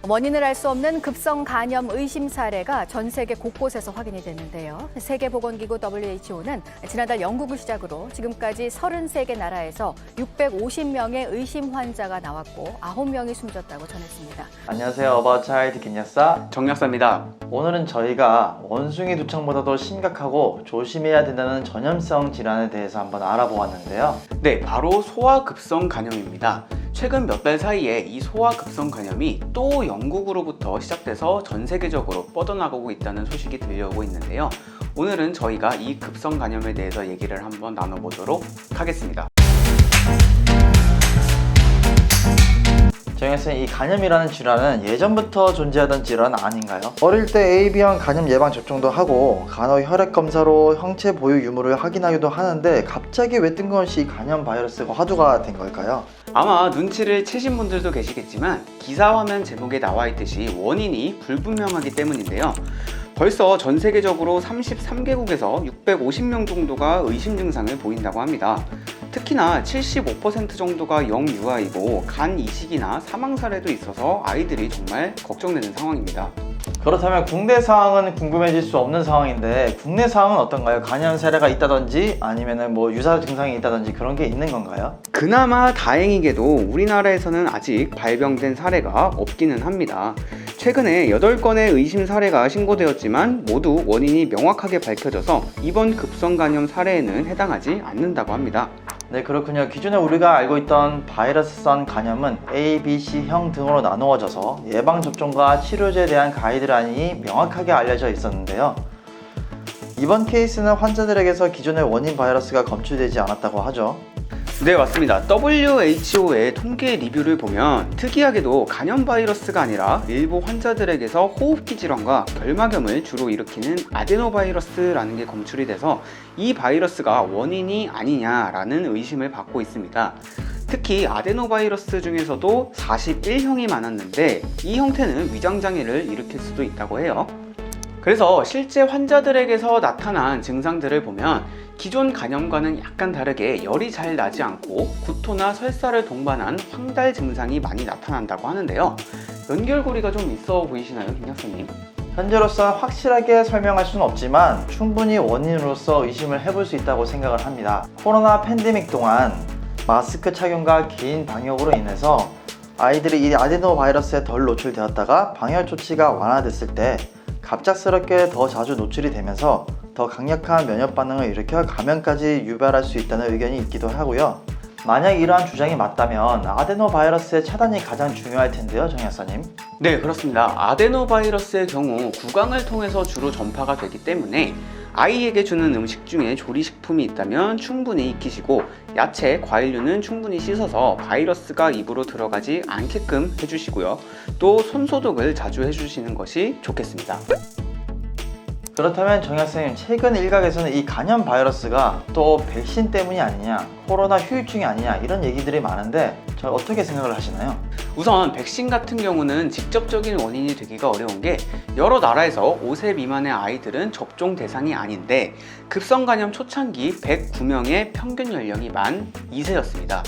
원인을 알 수 없는 급성 간염 의심 사례가 전 세계 곳곳에서 확인이 됐는데요. 세계보건기구 WHO는 지난달 영국을 시작으로 지금까지 33개 나라에서 650명의 의심 환자가 나왔고 9명이 숨졌다고 전했습니다. 안녕하세요. 어바웃 차일드 김 약사 정약사입니다. 오늘은 저희가 원숭이 두청보다도 심각하고 조심해야 된다는 전염성 질환에 대해서 한번 알아보았는데요. 네, 바로 소아급성 간염입니다. 최근 몇 달 사이에 이 소아급성 간염이 또 영국으로부터 시작돼서 전 세계적으로 뻗어나가고 있다는 소식이 들려오고 있는데요. 오늘은 저희가 이 급성 간염에 대해서 얘기를 한번 나눠보도록 하겠습니다. 정약사님, 이 간염이라는 질환은 예전부터 존재하던 질환 아닌가요? 어릴 때 AB형 간염 예방 접종도 하고 간혹 혈액 검사로 형체 보유 유무를 확인하기도 하는데 갑자기 왜 뜬금없이 간염 바이러스가 화두가 된 걸까요? 아마 눈치를 채신 분들도 계시겠지만 기사 화면 제목에 나와 있듯이 원인이 불분명하기 때문인데요. 벌써 전 세계적으로 33개국에서 650명 정도가 의심 증상을 보인다고 합니다. 특히나 75% 정도가 영유아이고 간 이식이나 사망 사례도 있어서 아이들이 정말 걱정되는 상황입니다. 그렇다면 국내 상황은 궁금해질 수 없는 상황인데 국내 상황은 어떤가요? 간염 사례가 있다든지 아니면 유사 증상이 있다든지 그런 게 있는 건가요? 그나마 다행이게도 우리나라에서는 아직 발병된 사례가 없기는 합니다. 최근에 8건의 의심 사례가 신고되었지만 모두 원인이 명확하게 밝혀져서 이번 급성 간염 사례에는 해당하지 않는다고 합니다. 네, 그렇군요. 기존에 우리가 알고 있던 바이러스성 간염은 A, B, C형 등으로 나누어져서 예방접종과 치료제에 대한 가이드라인이 명확하게 알려져 있었는데요. 이번 케이스는 환자들에게서 기존의 원인 바이러스가 검출되지 않았다고 하죠. 네, 맞습니다. WHO의 통계 리뷰를 보면 특이하게도 간염 바이러스가 아니라 일부 환자들에게서 호흡기 질환과 결막염을 주로 일으키는 아데노바이러스라는 게 검출이 돼서 이 바이러스가 원인이 아니냐라는 의심을 받고 있습니다. 특히 아데노바이러스 중에서도 41형이 많았는데 이 형태는 위장장애를 일으킬 수도 있다고 해요. 그래서 실제 환자들에게서 나타난 증상들을 보면 기존 간염과는 약간 다르게 열이 잘 나지 않고 구토나 설사를 동반한 황달 증상이 많이 나타난다고 하는데요. 연결고리가 좀 있어 보이시나요, 김 약사님? 현재로서 확실하게 설명할 수는 없지만 충분히 원인으로서 의심을 해볼 수 있다고 생각을 합니다. 코로나 팬데믹 동안 마스크 착용과 개인 방역으로 인해서 아이들이 이 아데노바이러스에 덜 노출되었다가 방역 조치가 완화됐을 때 갑작스럽게 더 자주 노출이 되면서 더 강력한 면역 반응을 일으켜 감염까지 유발할 수 있다는 의견이 있기도 하고요. 만약 이러한 주장이 맞다면 아데노바이러스의 차단이 가장 중요할 텐데요, 정 약사님. 네, 그렇습니다. 아데노바이러스의 경우 구강을 통해서 주로 전파가 되기 때문에 아이에게 주는 음식 중에 조리식품이 있다면 충분히 익히시고 야채, 과일류는 충분히 씻어서 바이러스가 입으로 들어가지 않게끔 해주시고요. 또 손소독을 자주 해주시는 것이 좋겠습니다. 그렇다면 정 약사님, 최근 일각에서는 이 간염 바이러스가 또 백신 때문이 아니냐, 코로나 후유증이 아니냐 이런 얘기들이 많은데 저 어떻게 생각을 하시나요? 우선 백신 같은 경우는 직접적인 원인이 되기가 어려운 게 여러 나라에서 5세 미만의 아이들은 접종 대상이 아닌데 급성 간염 초창기 109명의 평균 연령이 만 2세였습니다.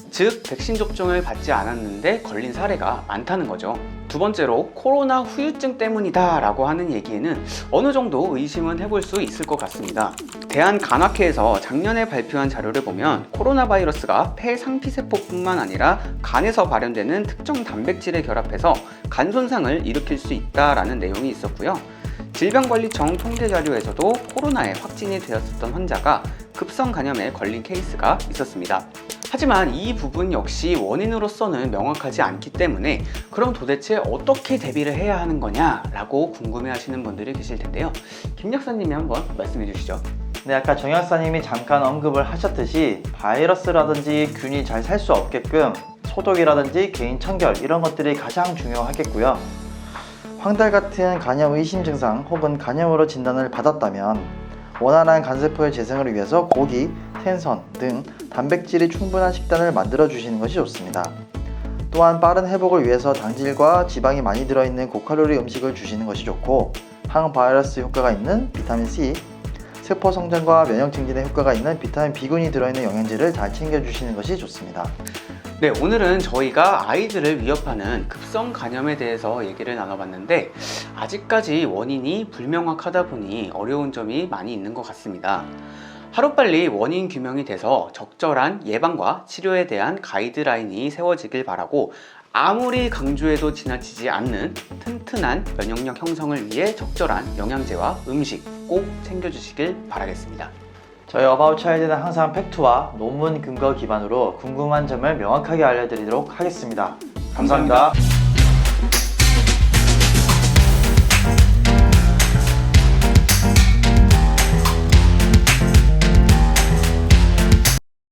즉 백신 접종을 받지 않았는데 걸린 사례가 많다는 거죠. 두 번째로 코로나 후유증 때문이다 라고 하는 얘기에는 어느 정도 의심은 해볼 수 있을 것 같습니다. 대한간학회에서 작년에 발표한 자료를 보면 코로나 바이러스가 폐 상피세포뿐만 아니라 간에서 발현되는 특정 단백질에 결합해서 간 손상을 일으킬 수 있다라는 내용이 있었고요. 질병관리청 통계 자료에서도 코로나에 확진이 되었었던 환자가 급성 간염에 걸린 케이스가 있었습니다. 하지만 이 부분 역시 원인으로서는 명확하지 않기 때문에 그럼 도대체 어떻게 대비를 해야 하는 거냐라고 궁금해 하시는 분들이 계실 텐데요. 김 약사님이 한번 말씀해 주시죠. 네, 아까 정 약사님이 잠깐 언급을 하셨듯이 바이러스라든지 균이 잘 살 수 없게끔 소독이라든지 개인 청결 이런 것들이 가장 중요하겠고요. 황달 같은 간염 의심 증상 혹은 간염으로 진단을 받았다면 원활한 간세포의 재생을 위해서 고기, 생선 등 단백질이 충분한 식단을 만들어 주시는 것이 좋습니다. 또한 빠른 회복을 위해서 당질과 지방이 많이 들어있는 고칼로리 음식을 주시는 것이 좋고 항바이러스 효과가 있는 비타민C, 세포 성장과 면역 증진에 효과가 있는 비타민 B군이 들어있는 영양제를 잘 챙겨주시는 것이 좋습니다. 네, 오늘은 저희가 아이들을 위협하는 급성 간염에 대해서 얘기를 나눠봤는데 아직까지 원인이 불명확하다 보니 어려운 점이 많이 있는 것 같습니다. 하루빨리 원인 규명이 돼서 적절한 예방과 치료에 대한 가이드라인이 세워지길 바라고 아무리 강조해도 지나치지 않는 튼튼한 면역력 형성을 위해 적절한 영양제와 음식 꼭 챙겨주시길 바라겠습니다. 저희 어바웃 차일드는 항상 팩트와 논문 근거 기반으로 궁금한 점을 명확하게 알려드리도록 하겠습니다. 감사합니다.